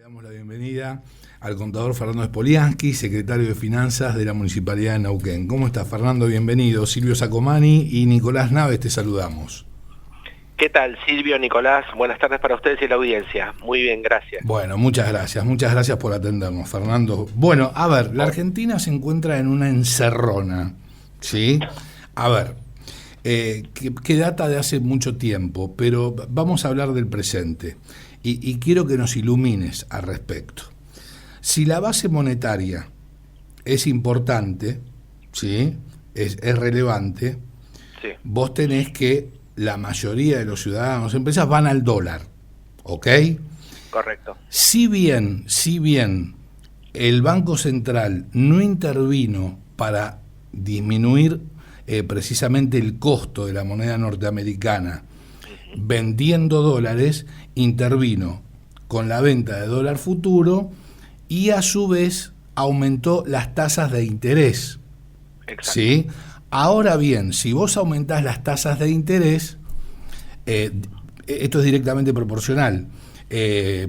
Le damos la bienvenida al contador Fernando Spoliansky, secretario de Finanzas de la Municipalidad de Neuquén. ¿Cómo está, Fernando? Bienvenido. Silvio Sacomani y Nicolás Naves te saludamos. ¿Qué tal, Silvio, Nicolás? Buenas tardes para ustedes y la audiencia. Muy bien, gracias. Bueno, muchas gracias por atendernos, Fernando. Bueno, a ver, la Argentina se encuentra en una encerrona, ¿sí? A ver, que data de hace mucho tiempo, pero vamos a hablar del presente y quiero que nos ilumines al respecto. Si la base monetaria es importante, ¿sí? Es relevante, sí. Vos tenés que la mayoría de los ciudadanos, empresas van al dólar, ¿ok? Correcto. Si bien el Banco Central no intervino para disminuir precisamente el costo de la moneda norteamericana, vendiendo dólares, intervino con la venta de dólar futuro y a su vez aumentó las tasas de interés. Exacto. ¿Sí? Ahora bien, si vos aumentás las tasas de interés, esto es directamente proporcional. De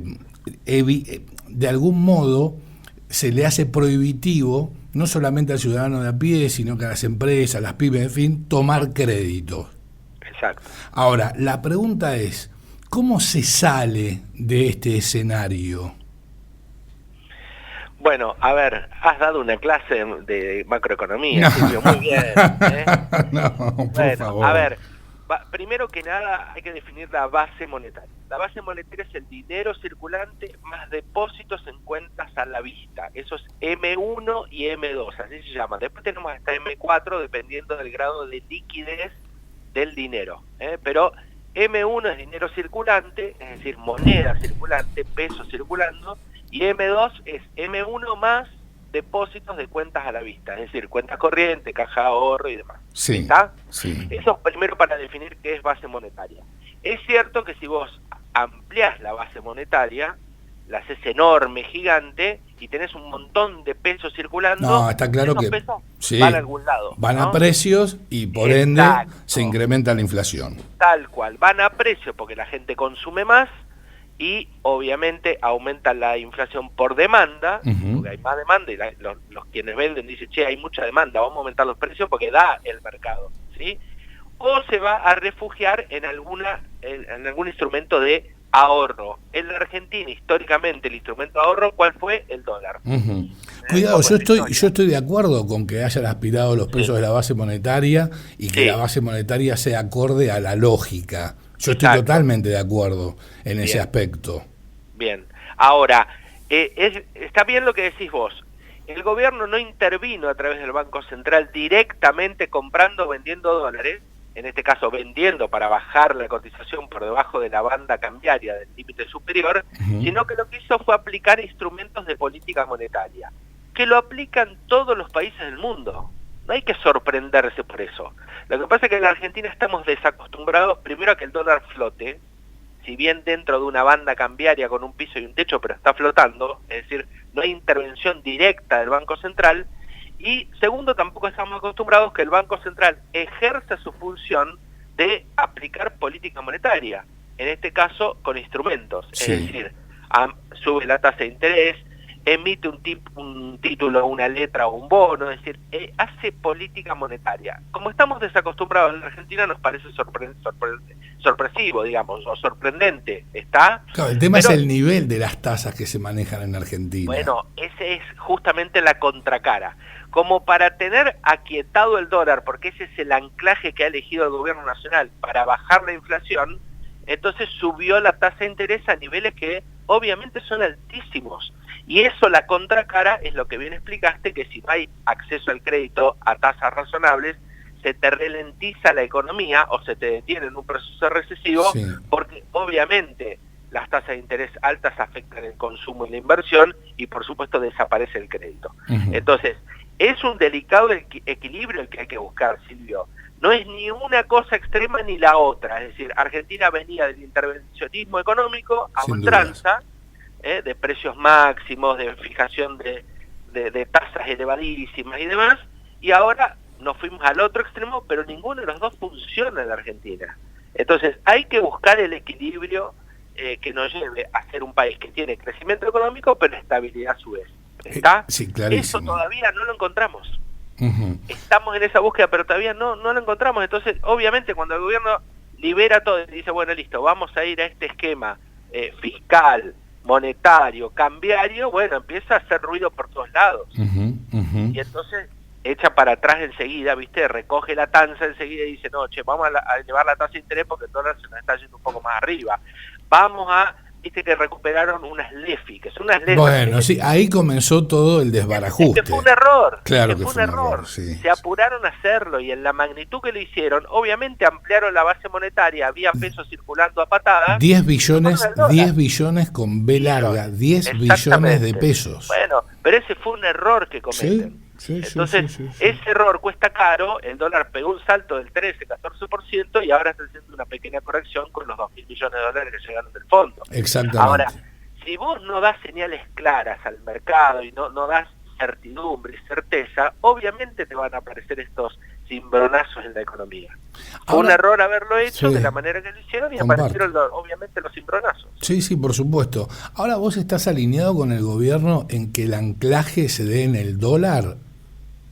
algún modo se le hace prohibitivo, no solamente al ciudadano de a pie, sino que a las empresas, a las pymes, en fin, tomar créditos. Exacto. Ahora, la pregunta es, ¿cómo se sale de este escenario? Bueno, a ver, has dado una clase de macroeconomía, Silvio, muy bien. No, por favor. A ver, primero que nada hay que definir la base monetaria. La base monetaria es el dinero circulante más depósitos en cuentas a la vista. Eso es M1 y M2, así se llama. Después tenemos hasta M4 dependiendo del grado de liquidez del dinero. Pero M1 es dinero circulante, es decir, moneda circulante, peso circulando, y M2 es M1 más depósitos de cuentas a la vista, es decir, cuentas corrientes, caja de ahorro y demás. Sí, ¿Está? sí. Eso primero para definir qué es base monetaria. Es cierto que si vos ampliás la base monetaria, la haces enorme, gigante, y tenés un montón de pesos circulando, no, está claro esos que pesos sí, van a algún lado. Van ¿no? a precios y por ende se incrementa la inflación. Tal cual, van a precio porque la gente consume más y obviamente aumenta la inflación por demanda, porque hay más demanda y los quienes venden dicen, che, hay mucha demanda, vamos a aumentar los precios porque da el mercado, ¿sí? O se va a refugiar en algún instrumento de ahorro. En la Argentina, históricamente, el instrumento de ahorro, ¿cuál fue? El dólar. Cuidado, yo estoy de acuerdo con que hayan aspirado los precios de la base monetaria y que la base monetaria sea acorde a la lógica. Yo estoy totalmente de acuerdo en ese aspecto. Bien. Ahora, está bien lo que decís vos. El gobierno no intervino a través del Banco Central directamente comprando o vendiendo dólares, en este caso vendiendo para bajar la cotización por debajo de la banda cambiaria del límite superior, sino que lo que hizo fue aplicar instrumentos de política monetaria, que lo aplican todos los países del mundo. No hay que sorprenderse por eso. Lo que pasa es que en la Argentina estamos desacostumbrados primero a que el dólar flote, si bien dentro de una banda cambiaria con un piso y un techo, pero está flotando, es decir, no hay intervención directa del Banco Central, y segundo, tampoco estamos acostumbrados que el Banco Central ejerza su función de aplicar política monetaria, en este caso con instrumentos, es decir, sube la tasa de interés, emite un título, una letra o un bono, es decir, hace política monetaria. Como estamos desacostumbrados en la Argentina, nos parece sorpresivo, digamos, o sorprendente, ¿está? Claro, el tema es el nivel de las tasas que se manejan en Argentina. Bueno, ese es justamente la contracara. Como para tener aquietado el dólar, porque ese es el anclaje que ha elegido el gobierno nacional para bajar la inflación, entonces subió la tasa de interés a niveles que obviamente son altísimos. Y eso, la contracara, es lo que bien explicaste, que si no hay acceso al crédito a tasas razonables, se te ralentiza la economía o se te detiene en un proceso recesivo, porque obviamente las tasas de interés altas afectan el consumo y la inversión y por supuesto desaparece el crédito. Entonces, es un delicado equilibrio el que hay que buscar, Silvio. No es ni una cosa extrema ni la otra. Es decir, Argentina venía del intervencionismo económico a ultranza, de precios máximos, de fijación de tasas elevadísimas y demás, y ahora nos fuimos al otro extremo, pero ninguno de los dos funciona en la Argentina. Entonces hay que buscar el equilibrio que nos lleve a ser un país que tiene crecimiento económico, pero estabilidad a su vez. ¿Está? Sí, clarísimo. Eso todavía no lo encontramos. Ujú. Estamos en esa búsqueda, pero todavía no lo encontramos. Entonces, obviamente, cuando el gobierno libera todo y dice, bueno, listo, vamos a ir a este esquema fiscal, monetario, cambiario, bueno, empieza a hacer ruido por todos lados. Ujú, ujú. Y entonces echa para atrás enseguida, ¿viste? Recoge la tasa enseguida y dice, no, che, vamos a llevar la tasa de interés porque el dólar se nos está yendo un poco más arriba. Vamos a, viste que recuperaron unas LEFI, que son unas LEFI. Bueno, sí, ahí comenzó todo el desbarajuste. Que fue un error. Claro que fue un error, sí. Se apuraron a hacerlo y en la magnitud que lo hicieron, obviamente ampliaron la base monetaria, había pesos circulando a patadas. 10 billones con B larga, 10 billones de pesos. Bueno, pero ese fue un error que cometen. Sí, entonces, sí. ese error cuesta caro, el dólar pegó un salto del 13-14% y ahora está haciendo una pequeña corrección con los 2.000 millones de dólares que llegaron del fondo. Exactamente. Ahora, si vos no das señales claras al mercado y no das certidumbre y certeza, obviamente te van a aparecer estos cimbronazos en la economía. Fue un error haberlo hecho de la manera que lo hicieron y aparecieron obviamente los cimbronazos. Sí, por supuesto. Ahora, ¿vos estás alineado con el gobierno en que el anclaje se dé en el dólar?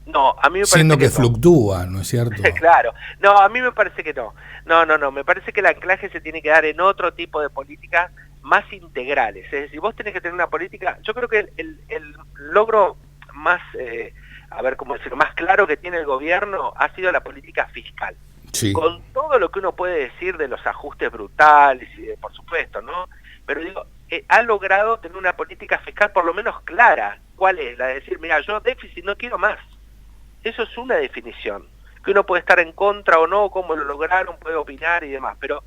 No, a mí me parece siendo que no. fluctúa, ¿no es cierto? Claro. No, a mí me parece que no. No. Me parece que el anclaje se tiene que dar en otro tipo de políticas más integrales. Es decir, vos tenés que tener una política... Yo creo que el logro más, ¿cómo decirlo?, más claro que tiene el gobierno ha sido la política fiscal. Sí. Con todo lo que uno puede decir de los ajustes brutales y por supuesto, ¿no? Pero digo, ha logrado tener una política fiscal por lo menos clara. ¿Cuál es? La de decir, mira, yo déficit no quiero más. Eso es una definición, que uno puede estar en contra o no, cómo lo lograron, puede opinar y demás, pero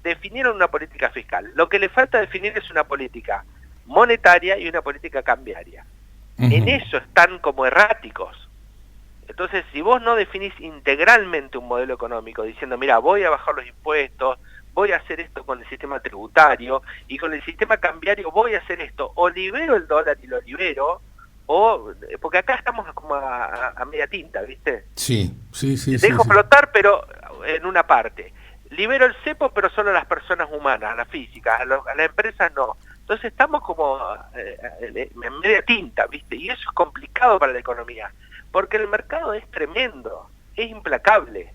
definieron una política fiscal. Lo que le falta definir es una política monetaria y una política cambiaria. En eso están como erráticos. Entonces, si vos no definís integralmente un modelo económico, diciendo, mira, voy a bajar los impuestos, voy a hacer esto con el sistema tributario, y con el sistema cambiario voy a hacer esto, o libero el dólar y lo libero, porque acá estamos como a media tinta, ¿viste? Sí. Dejo flotar, pero en una parte. Libero el cepo, pero solo a las personas humanas, a las físicas, a las empresas no. Entonces estamos como en media tinta, ¿viste? Y eso es complicado para la economía, porque el mercado es tremendo, es implacable.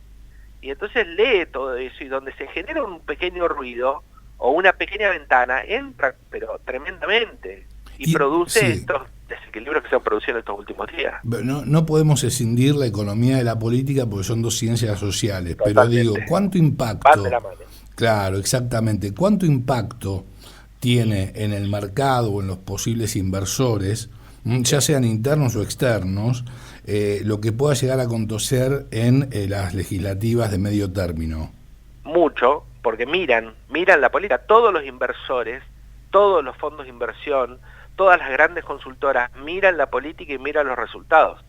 Y entonces lee todo eso, y donde se genera un pequeño ruido o una pequeña ventana, entra, pero tremendamente, y produce estos desequilibrios que se han producido en estos últimos días. No podemos escindir la economía de la política porque son dos ciencias sociales. Totalmente. Pero digo, ¿cuánto impacto? Van de la mano. Claro, exactamente. ¿Cuánto impacto tiene en el mercado o en los posibles inversores, ya sean internos o externos, lo que pueda llegar a acontecer en las legislativas de medio término? Mucho, porque miran la política, todos los inversores, todos los fondos de inversión, todas las grandes consultoras miran la política y miran los resultados.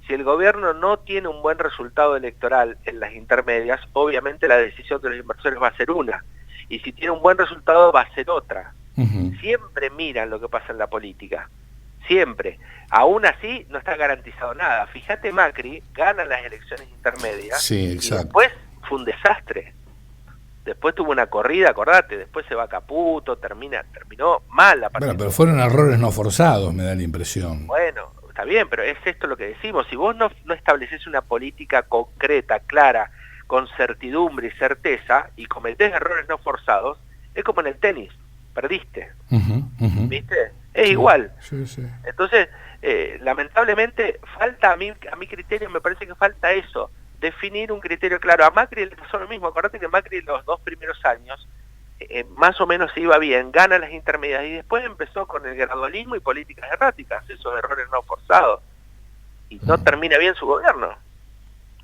Si el gobierno no tiene un buen resultado electoral en las intermedias, obviamente la decisión de los inversores va a ser una. Y si tiene un buen resultado va a ser otra. Siempre miran lo que pasa en la política. Siempre. Aún así no está garantizado nada. Fíjate, Macri gana las elecciones intermedias. Sí, exacto. Y después fue un desastre. Después tuvo una corrida, acordate, después se va a Caputo, terminó mal la partida. Bueno, pero fueron errores no forzados, me da la impresión. Bueno, está bien, pero es esto lo que decimos. Si vos no estableces una política concreta, clara, con certidumbre y certeza, y cometés errores no forzados, es como en el tenis, perdiste. ¿Viste? Es igual. Sí. Entonces, lamentablemente, falta a mi criterio, me parece que falta eso. Definir un criterio claro. A Macri le pasó lo mismo. Acordate que Macri los 2 primeros años más o menos se iba bien, gana las intermedias y después empezó con el gradualismo y políticas erráticas, esos errores no forzados. Y no termina bien su gobierno.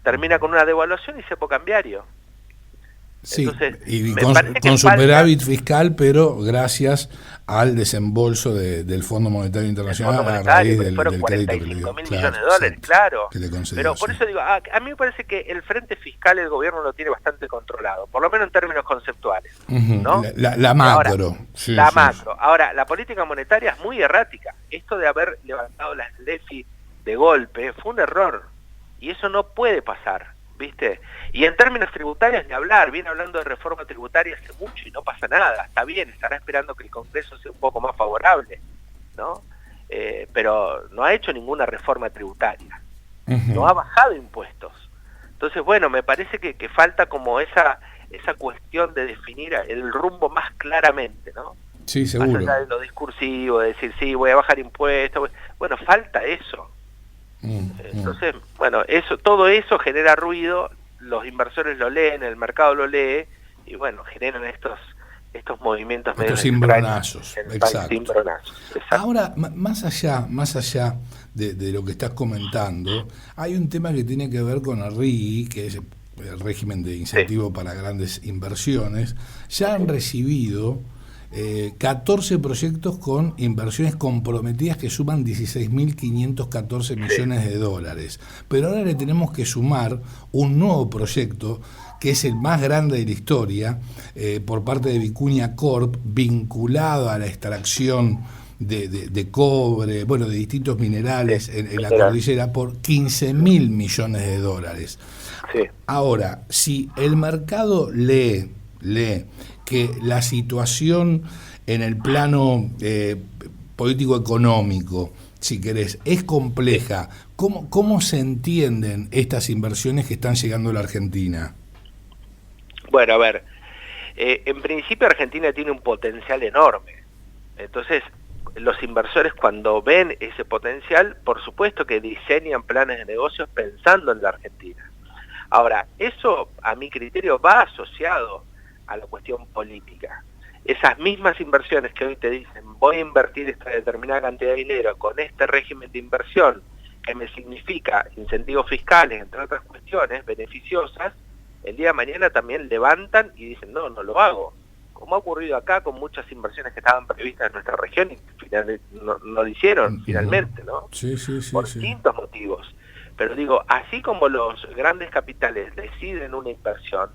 Termina con una devaluación y cepo cambiario. Sí, entonces, y con superávit fiscal, pero gracias al desembolso del Fondo Monetario Internacional a raíz del fueron crédito que le 45 dio. mil millones de dólares, claro. Que le concedió, pero por eso digo, a mí me parece que el frente fiscal el gobierno lo tiene bastante controlado, por lo menos en términos conceptuales, ¿no? La macro. Ahora, macro. Ahora, la política monetaria es muy errática. Esto de haber levantado las LEFI de golpe fue un error. Y eso no puede pasar. ¿viste? Y en términos tributarios, ni hablar, viene hablando de reforma tributaria hace mucho y no pasa nada, está bien, estará esperando que el Congreso sea un poco más favorable, ¿no? Pero no ha hecho ninguna reforma tributaria, no ha bajado impuestos. Entonces, bueno, me parece que falta como esa cuestión de definir el rumbo más claramente, ¿no? Sí, seguro. Más allá de lo discursivo, de decir, sí, voy a bajar impuestos, bueno, falta eso. Entonces, bueno, todo eso genera ruido, los inversores lo leen, el mercado lo lee, y bueno, generan estos movimientos medio cimbronazos, exacto. Cimbronazos, exacto. Ahora, más allá de lo que estás comentando, hay un tema que tiene que ver con el RIGI, que es el régimen de incentivo para grandes inversiones. Ya han recibido 14 proyectos con inversiones comprometidas que suman 16.514 millones de dólares. Pero ahora le tenemos que sumar un nuevo proyecto que es el más grande de la historia, por parte de Vicuña Corp, vinculado a la extracción de cobre, bueno, de distintos minerales en la cordillera, por 15.000 millones de dólares. Sí. Ahora, si el mercado lee que la situación en el plano político-económico, si querés, es compleja, ¿cómo se entienden estas inversiones que están llegando a la Argentina? Bueno, a ver, en principio Argentina tiene un potencial enorme. Entonces, los inversores cuando ven ese potencial, por supuesto que diseñan planes de negocios pensando en la Argentina. Ahora, eso a mi criterio va asociado a la cuestión política. Esas mismas inversiones que hoy te dicen, voy a invertir esta determinada cantidad de dinero con este régimen de inversión que me significa incentivos fiscales, entre otras cuestiones beneficiosas, el día de mañana también levantan y dicen, no lo hago. Como ha ocurrido acá con muchas inversiones que estaban previstas en nuestra región y finalmente no lo hicieron, finalmente, ¿no? Sí, por distintos motivos. Pero digo, así como los grandes capitales deciden una inversión,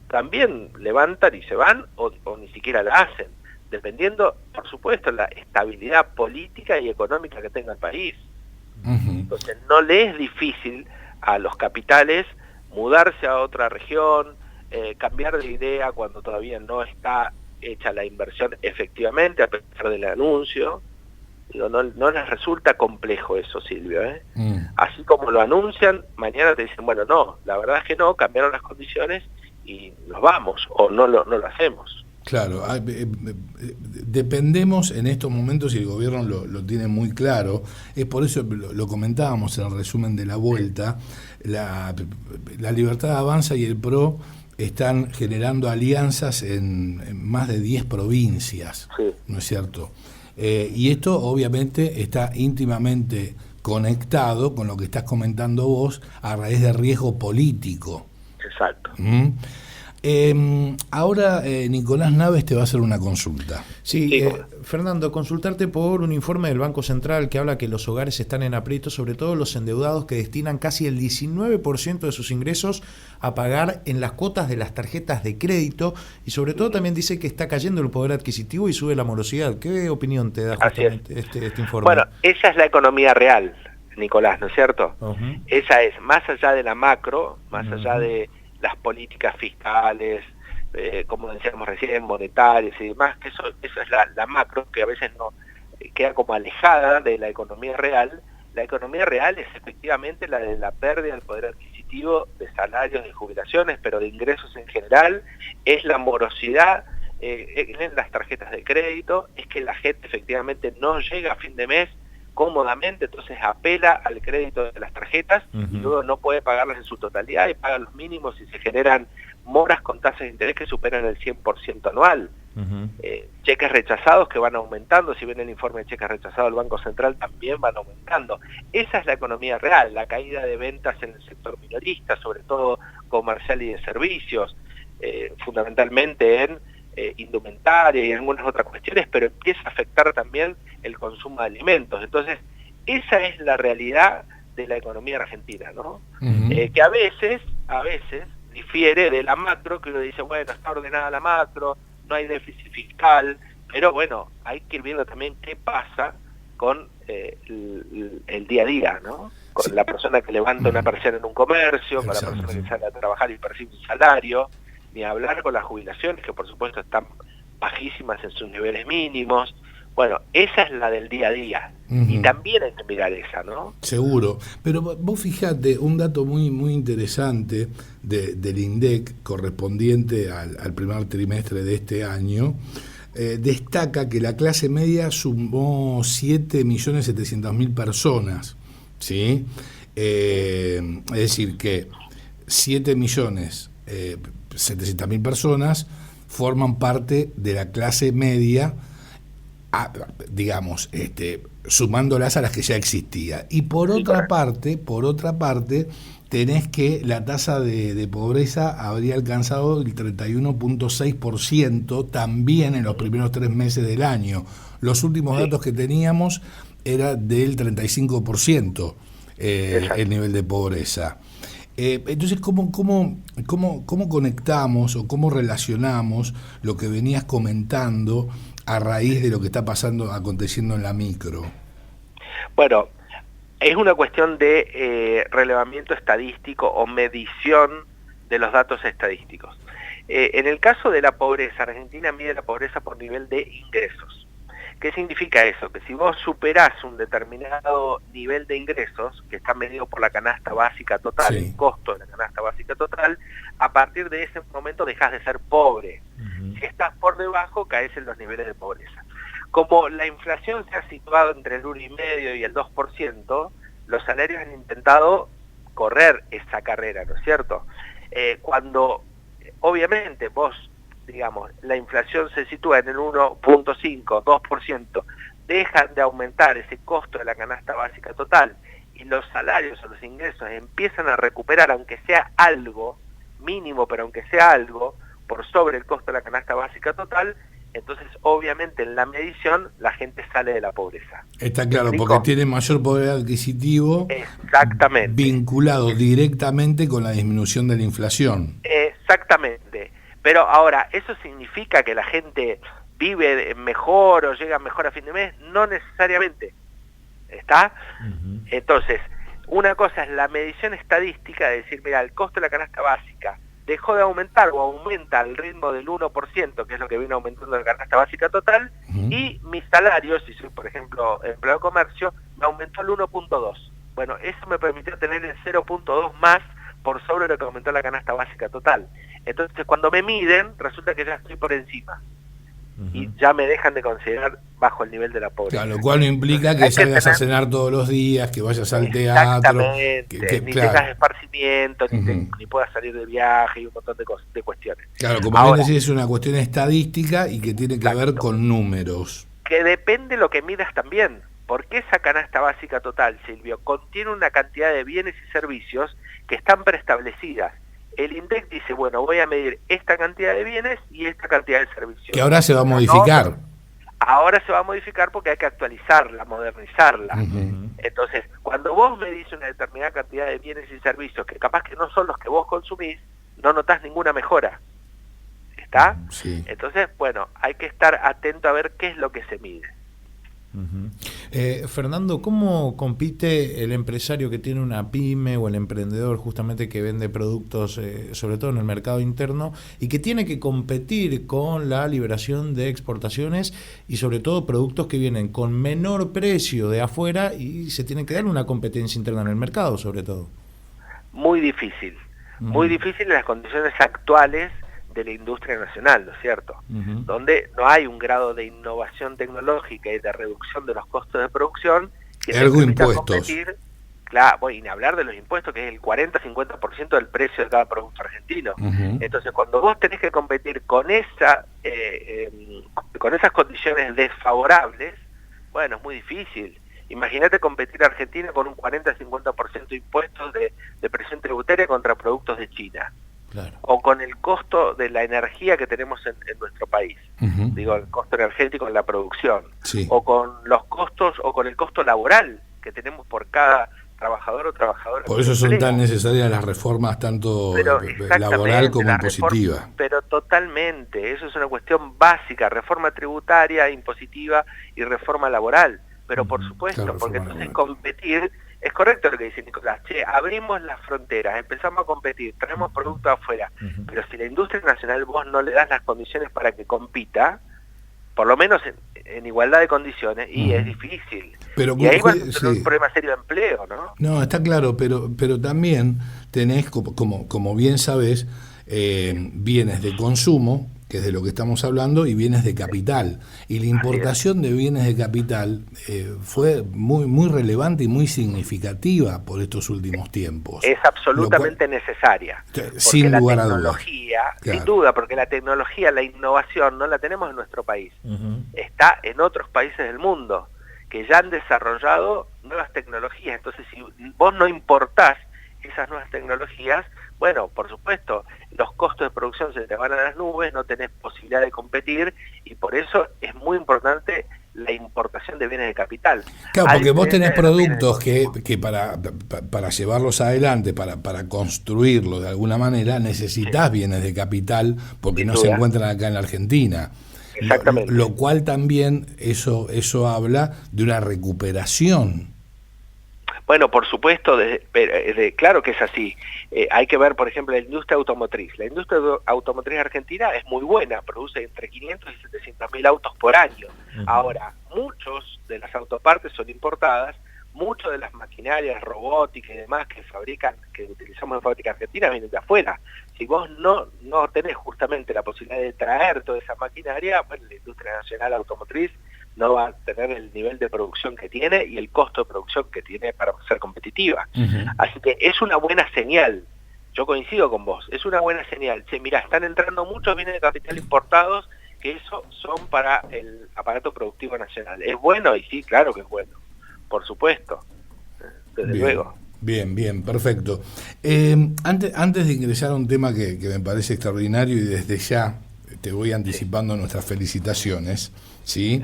también levantan y se van o ni siquiera la hacen, dependiendo, por supuesto, la estabilidad política y económica que tenga el país. Entonces, no le es difícil a los capitales mudarse a otra región, cambiar de idea cuando todavía no está hecha la inversión efectivamente, a pesar del anuncio. Digo, no les resulta complejo eso, Silvio, ¿eh? Así como lo anuncian, mañana te dicen, bueno, no, la verdad es que no, cambiaron las condiciones y nos vamos, o no lo hacemos. Claro, dependemos en estos momentos, y el gobierno lo tiene muy claro, es por eso lo comentábamos en el resumen de la vuelta, la Libertad Avanza y el PRO están generando alianzas en más de 10 provincias, ¿no es cierto? Y esto obviamente está íntimamente conectado con lo que estás comentando vos a raíz de riesgo político. Exacto. Ahora Nicolás Naves te va a hacer una consulta. Sí, Fernando, consultarte por un informe del Banco Central que habla que los hogares están en aprieto, sobre todo los endeudados que destinan casi el 19% de sus ingresos a pagar en las cuotas de las tarjetas de crédito, y sobre todo también dice que está cayendo el poder adquisitivo y sube la morosidad. ¿Qué opinión te da justamente este informe? Bueno, esa es la economía real, Nicolás, ¿no es cierto? Esa es, más allá de la macro, más allá de las políticas fiscales, como decíamos recién, monetarias y demás, que eso es la macro, que a veces no queda como alejada de la economía real. La economía real es efectivamente la de la pérdida del poder adquisitivo de salarios, de jubilaciones, pero de ingresos en general, es la morosidad en las tarjetas de crédito, es que la gente efectivamente no llega a fin de mes cómodamente, entonces apela al crédito de las tarjetas y luego no puede pagarlas en su totalidad y paga los mínimos y se generan moras con tasas de interés que superan el 100% anual. Cheques rechazados que van aumentando, si ven el informe de cheques rechazados del Banco Central también van aumentando. Esa es la economía real, la caída de ventas en el sector minorista, sobre todo comercial y de servicios, fundamentalmente en indumentaria y algunas otras cuestiones, pero empieza a afectar también el consumo de alimentos. Entonces, esa es la realidad de la economía argentina, ¿no? Que a veces difiere de la macro, que uno dice, bueno, está ordenada la macro, no hay déficit fiscal, pero bueno, hay que ir viendo también qué pasa con el día a día, ¿no? con la persona que levanta una persiana en un comercio, con la persona que sale a trabajar y percibe un salario, ni hablar con las jubilaciones, que por supuesto están bajísimas en sus niveles mínimos. Bueno, esa es la del día a día, y también hay que mirar esa, ¿no? Seguro, pero vos fijate, un dato muy interesante del INDEC, correspondiente al primer trimestre de este año, destaca que la clase media sumó 7.700.000 personas, ¿sí? Es decir, que 7.700.000 personas forman parte de la clase media, digamos, sumándolas a las que ya existía. Y por otra parte, tenés que la tasa de pobreza habría alcanzado el 31.6% también en los primeros 3 meses del año. Los últimos datos que teníamos era del 35% el nivel de pobreza. Entonces, ¿cómo conectamos o cómo relacionamos lo que venías comentando a raíz de lo que está aconteciendo en la micro? Bueno, es una cuestión de relevamiento estadístico o medición de los datos estadísticos. En el caso de la pobreza, Argentina mide la pobreza por nivel de ingresos. ¿Qué significa eso? Que si vos superás un determinado nivel de ingresos, que está medido por la canasta básica total, el costo de la canasta básica total, a partir de ese momento dejás de ser pobre. Si estás por debajo, caes en los niveles de pobreza. Como la inflación se ha situado entre el 1,5% y el 2%, los salarios han intentado correr esa carrera, ¿no es cierto? Cuando, obviamente, vos, digamos, la inflación se sitúa en el 1.5, 2%, dejan de aumentar ese costo de la canasta básica total y los salarios o los ingresos empiezan a recuperar, aunque sea algo, mínimo, pero aunque sea algo, por sobre el costo de la canasta básica total, entonces obviamente en la medición la gente sale de la pobreza. Está claro, porque tiene mayor poder adquisitivo. Exactamente. Vinculado directamente con la disminución de la inflación. Exactamente. Pero ahora, ¿eso significa que la gente vive mejor o llega mejor a fin de mes? No necesariamente. ¿Está? Entonces, una cosa es la medición estadística, de decir, mira, el costo de la canasta básica dejó de aumentar o aumenta al ritmo del 1%, que es lo que viene aumentando la canasta básica total, y mi salario, si soy, por ejemplo, empleado de comercio, me aumentó el 1.2. Bueno, eso me permitió tener el 0.2 más por sobre lo que aumentó la canasta básica total. Entonces, cuando me miden, resulta que ya estoy por encima. Y ya me dejan de considerar bajo el nivel de la pobreza. Claro, lo cual no implica que salgas a cenar todos los días, que vayas al teatro. Ni tengas esparcimiento, ni puedas salir de viaje y un montón de cuestiones. Claro, como bien decís, es una cuestión estadística y que tiene que ver con números. Que depende lo que midas también. Porque esa canasta básica total, Silvio, contiene una cantidad de bienes y servicios que están preestablecidas. El INDEC dice, bueno, voy a medir esta cantidad de bienes y esta cantidad de servicios. Que ahora se va a modificar. Ahora se va a modificar porque hay que actualizarla, modernizarla. Entonces, cuando vos medís una determinada cantidad de bienes y servicios que capaz que no son los que vos consumís, no notás ninguna mejora. ¿Está? Sí. Entonces, bueno, hay que estar atento a ver qué es lo que se mide. Fernando, ¿cómo compite el empresario que tiene una pyme o el emprendedor justamente que vende productos, sobre todo en el mercado interno, y que tiene que competir con la liberación de exportaciones y sobre todo productos que vienen con menor precio de afuera y se tiene que dar una competencia interna en el mercado, sobre todo? Muy difícil en las condiciones actuales de la industria nacional, ¿no es cierto? Donde no hay un grado de innovación tecnológica y de reducción de los costos de producción que ergo impuestos. Competir, claro, y ni hablar de los impuestos, que es el 40-50% del precio de cada producto argentino. Entonces, cuando vos tenés que competir con esas condiciones desfavorables, bueno, es muy difícil. Imagínate competir Argentina con un 40-50% de impuestos de presión tributaria contra productos de China. Claro. O con el costo de la energía que tenemos en nuestro país, digo, el costo energético en la producción, o con los costos, o con el costo laboral que tenemos por cada trabajador o trabajadora. Por eso son tan necesarias las reformas, tanto laboral como impositiva. Pero totalmente, eso es una cuestión básica, reforma tributaria, impositiva y reforma laboral. Pero por supuesto, porque entonces competir es correcto lo que dice Nicolás. Che, abrimos las fronteras, empezamos a competir, traemos productos afuera, pero si la industria nacional vos no le das las condiciones para que compita, por lo menos en igualdad de condiciones, y es difícil. Pero, y ahí va a tener un problema serio de empleo, ¿no? No, está claro, pero también tenés, como bien sabés, bienes de consumo, que es de lo que estamos hablando, y bienes de capital. Y la importación de bienes de capital fue muy relevante y muy significativa por estos últimos tiempos. Es absolutamente necesaria. Sin lugar a dudas. Tecnología, claro. Sin duda, porque la tecnología, la innovación, no la tenemos en nuestro país. Está en otros países del mundo, que ya han desarrollado nuevas tecnologías. Entonces, si vos no importás esas nuevas tecnologías, bueno, por supuesto, los costos de producción se te van a las nubes, no tenés posibilidad de competir, y por eso es muy importante la importación de bienes de capital. Claro, porque vos tenés productos que para llevarlos adelante, para construirlos de alguna manera, necesitas bienes de capital porque no se encuentran acá en la Argentina. Exactamente. Lo cual también eso habla de una recuperación. Bueno, por supuesto, claro que es así. Hay que ver, por ejemplo, la industria automotriz. La industria automotriz argentina es muy buena, produce entre 500 y 700 mil autos por año. Ahora, muchos de las autopartes son importadas, muchas de las maquinarias robóticas y demás que utilizamos en fábrica argentina vienen de afuera. Si vos no tenés justamente la posibilidad de traer toda esa maquinaria, bueno, la industria nacional automotriz no va a tener el nivel de producción que tiene y el costo de producción que tiene para ser competitiva. Así que es una buena señal. Yo coincido con vos, es una buena señal. Che, mirá, están entrando muchos bienes de capital importados que eso son para el aparato productivo nacional. ¿Es bueno? Y sí, claro que es bueno, por supuesto, desde luego. Bien, perfecto. Antes de ingresar a un tema que me parece extraordinario y desde ya te voy anticipando nuestras felicitaciones, ¿sí?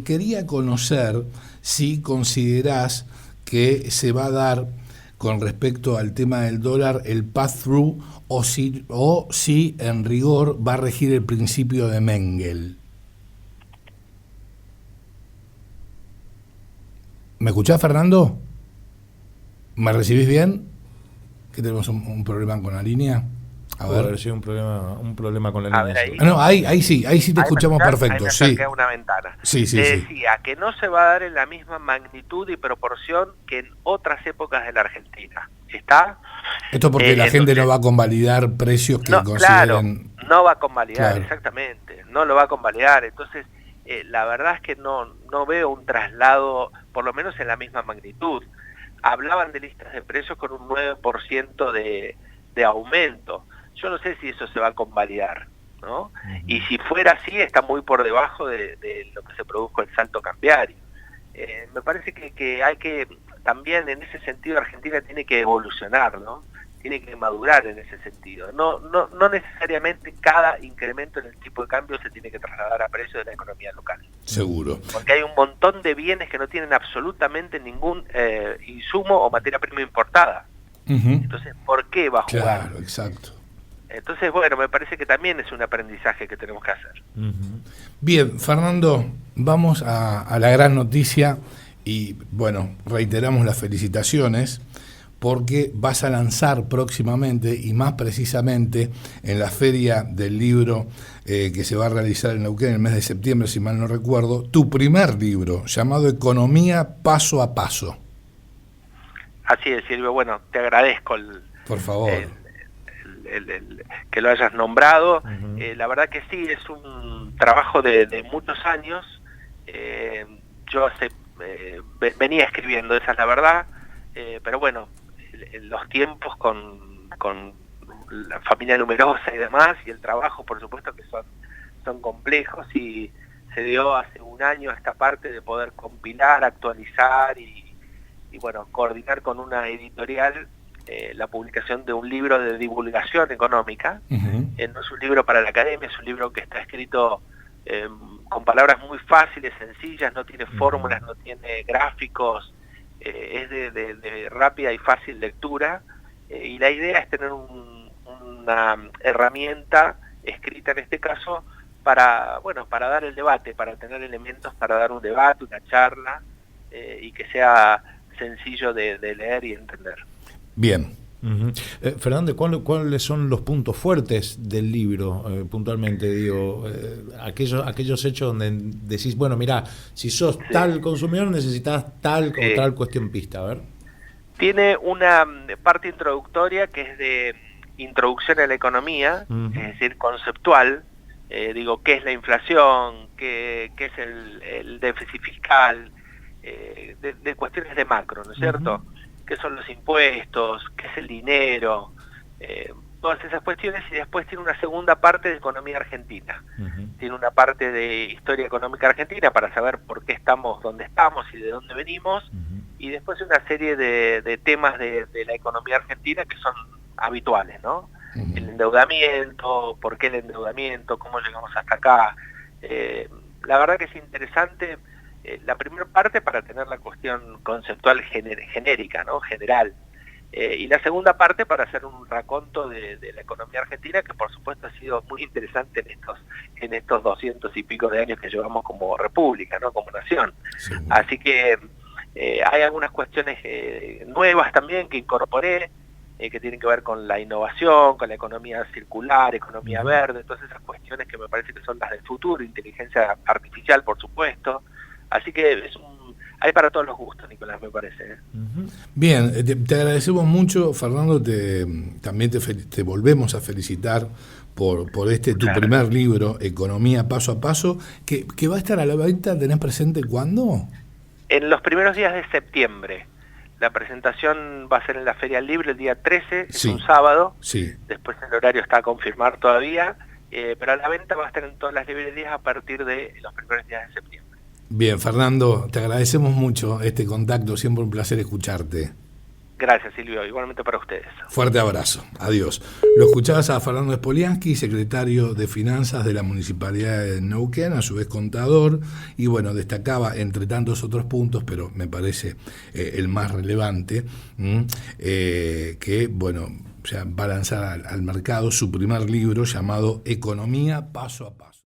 Quería conocer si considerás que se va a dar con respecto al tema del dólar el pass-through o si en rigor va a regir el principio de Mengel. ¿Me escuchás, Fernando? ¿Me recibís bien? ¿Que tenemos un problema con la línea? A ver si un problema con la línea. Ahí. No, ahí sí te escuchamos perfecto. Ahí me sí. a una ventana. Sí. Decía que no se va a dar en la misma magnitud y proporción que en otras épocas de la Argentina. ¿Está? Esto porque la gente no va a convalidar precios que consideren... Claro, no va a convalidar, claro. Exactamente, no lo va a convalidar. Entonces, la verdad es que no veo un traslado, por lo menos en la misma magnitud. Hablaban de listas de precios con un 9% de aumento. Yo no sé si eso se va a convalidar, ¿no? Y si fuera así, está muy por debajo de lo que se produjo el salto cambiario. Me parece que hay que, también en ese sentido, Argentina tiene que evolucionar, ¿no? Tiene que madurar en ese sentido. No necesariamente cada incremento en el tipo de cambio se tiene que trasladar a precios de la economía local. Seguro. Porque hay un montón de bienes que no tienen absolutamente ningún insumo o materia prima importada. Entonces, ¿por qué va a jugar? Claro, exacto. Entonces, bueno, me parece que también es un aprendizaje que tenemos que hacer. Bien, Fernando, vamos a la gran noticia y, bueno, reiteramos las felicitaciones porque vas a lanzar próximamente y más precisamente en la Feria del Libro que se va a realizar en Neuquén en el mes de septiembre, si mal no recuerdo, tu primer libro llamado Economía Paso a Paso. Así es, Silvio. Bueno, te agradezco por favor. Que lo hayas nombrado. La verdad que sí, es un trabajo de muchos años. Yo venía escribiendo, esa es la verdad, pero bueno, los tiempos con la familia numerosa y demás, y el trabajo, por supuesto, que son complejos, y se dio hace un año esta parte de poder compilar, actualizar y bueno, coordinar con una editorial la publicación de un libro de divulgación económica. No es un libro para la academia, es un libro que está escrito con palabras muy fáciles, sencillas, no tiene fórmulas, no tiene gráficos, es de rápida y fácil lectura, y la idea es tener una herramienta escrita en este caso para dar el debate, para tener elementos para dar un debate, una charla, y que sea sencillo de leer y entender. Bien. Fernando, ¿cuáles son los puntos fuertes del libro, puntualmente? Digo, aquellos hechos donde decís, bueno, mirá, si sos tal consumidor necesitas tal o tal cuestión pista, a ver. Tiene una parte introductoria que es de introducción a la economía, es decir, conceptual. Digo, ¿qué es la inflación? ¿Qué es el déficit fiscal? De cuestiones de macro, ¿no es cierto? ¿Qué son los impuestos? ¿Qué es el dinero? Todas esas cuestiones, y después tiene una segunda parte de economía argentina. Tiene una parte de historia económica argentina para saber por qué estamos donde estamos y de dónde venimos, y después una serie de temas de la economía argentina que son habituales, ¿no? El endeudamiento, por qué el endeudamiento, cómo llegamos hasta acá. La verdad que es interesante la primera parte para tener la cuestión conceptual genérica, ¿no? General. Y la segunda parte para hacer un raconto de la economía argentina, que por supuesto ha sido muy interesante en estos 200 y pico de años que llevamos como república, ¿no? Como nación. Sí. Así que hay algunas cuestiones nuevas también que incorporé, que tienen que ver con la innovación, con la economía circular, economía verde, todas esas cuestiones que me parece que son las del futuro, inteligencia artificial, por supuesto. Así que hay para todos los gustos, Nicolás, me parece. Bien, te agradecemos mucho, Fernando, también te volvemos a felicitar por tu primer libro, Economía Paso a Paso, que va a estar a la venta. ¿Tenés presente cuándo? En los primeros días de septiembre. La presentación va a ser en la Feria del Libro el día 13, es un sábado. Después el horario está a confirmar todavía, pero a la venta va a estar en todas las librerías a partir de los primeros días de septiembre. Bien, Fernando, te agradecemos mucho este contacto, siempre un placer escucharte. Gracias, Silvio, igualmente para ustedes. Fuerte abrazo, adiós. Lo escuchabas a Fernando Spoliansky, secretario de Finanzas de la Municipalidad de Neuquén, a su vez contador, y bueno, destacaba entre tantos otros puntos, pero me parece el más relevante, que bueno, o sea, va a lanzar al mercado su primer libro llamado Economía Paso a Paso.